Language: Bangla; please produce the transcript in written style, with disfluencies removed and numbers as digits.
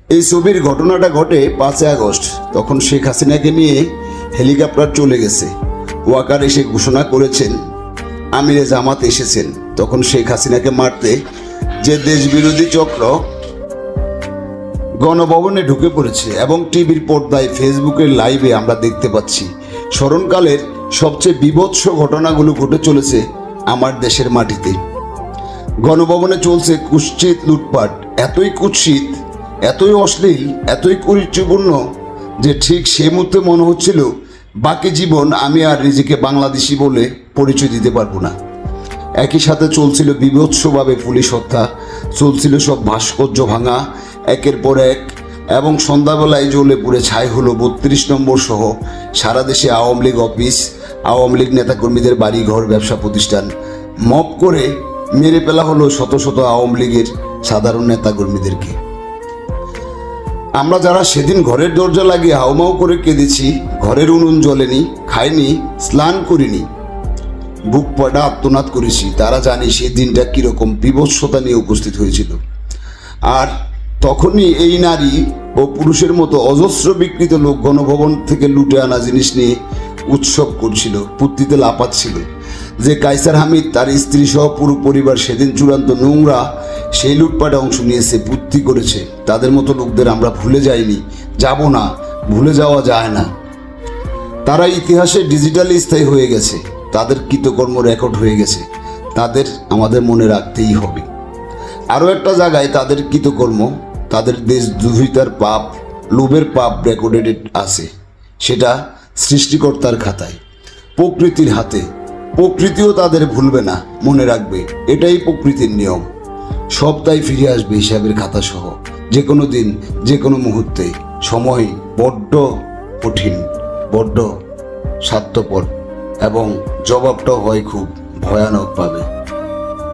এই ছবির ঘটনাটা ঘটে 5 আগস্ট। তখন শেখ হাসিনাকে নিয়ে হেলিকপ্টার চলে গেছে। ওয়াকার এসে ঘোষণা করেছেন আমিরে জামাত এসেছেন। তখন শেখ হাসিনাকে মারতে যে দেশবিরোধী চক্র গণভবনে ঢুকে পড়েছে এবং টিভির পর্দায় ফেসবুকের লাইভে আমরা দেখতে পাচ্ছি স্মরণকালের সবচেয়ে বীভৎস ঘটনাগুলো ঘটে চলেছে আমার দেশের মাটিতে। গণভবনে চলছে কুৎসিত লুটপাট, এতই কুৎসিত, এতই অশ্লীল, এতই কুরুচিপূর্ণ যে ঠিক সে মুহূর্তে মনে হচ্ছিল বাকি জীবন আমি আর নিজেকে বাংলাদেশি বলে পরিচয় দিতে পারবো না। একই সাথে চলছিল বীভৎসভাবে পুলিশ হত্যা, চলছিল সব ভাস্কর্য ভাঙা একের পর এক, এবং সন্ধ্যাবেলায় জ্বলে পুড়ে ছাই হলো 32 নম্বর সহ সারা দেশে আওয়ামী লীগ অফিস, আওয়ামী লীগ নেতাকর্মীদের বাড়ি ঘর, ব্যবসা প্রতিষ্ঠান মপ করে মেরে ফেলা হলো শত শত আওয়ামী লীগের সাধারণ নেতাকর্মীদেরকে। আমরা যারা সেদিন ঘরের দরজা লাগিয়ে হাউমাউ করে কেঁদেছি, ঘরের উনুন জ্বলেনি, খাইনি, স্নান করিনি, বুক পাটা আত্মনাদ করেছি, তারা জানি সেই দিনটা কীরকম বিভৎসতা নিয়ে উপস্থিত হয়েছিল। আর তখনই এই নারী ও পুরুষের মতো অজস্র বিকৃত লোক গণভবন থেকে লুটে আনা জিনিস নিয়ে উৎসব করছিল, ফুর্তিতে লাপাচ্ছিল। যে কায়সার হামিদ তার স্ত্রী সহ পুরো পরিবার সেদিন চূড়ান্ত নোংরা সেই লুটপাটে অংশ নিয়েছে, ফুর্তি করেছে, তাদের মতো লোকদের আমরা ভুলে যাইনি, যাব না, ভুলে যাওয়া যায় না। তারা ইতিহাসে ডিজিটালি স্থায়ী হয়ে গেছে, তাদের কৃতকর্ম রেকর্ড হয়ে গেছে, তাদের আমাদের মনে রাখতেই হবে। আরও একটা জায়গায় তাদের কৃতকর্ম, তাদের দেশদ্রোহিতার পাপ, লোভের পাপ রেকর্ডেড আছে, সেটা সৃষ্টিকর্তার খাতায়, প্রকৃতির হাতে। প্রকৃতিও তাদের ভুলবে না, মনে রাখবে, এটাই প্রকৃতির নিয়ম। সব তাই ফিরে আসবে হিসাবের খাতা সহ, যে কোনো দিন, যে কোনো মুহূর্তে। সময় বড্ড কঠিন, বড্ড স্বার্থপর, এবং জবাবটাও হয় খুব ভয়ানকভাবে।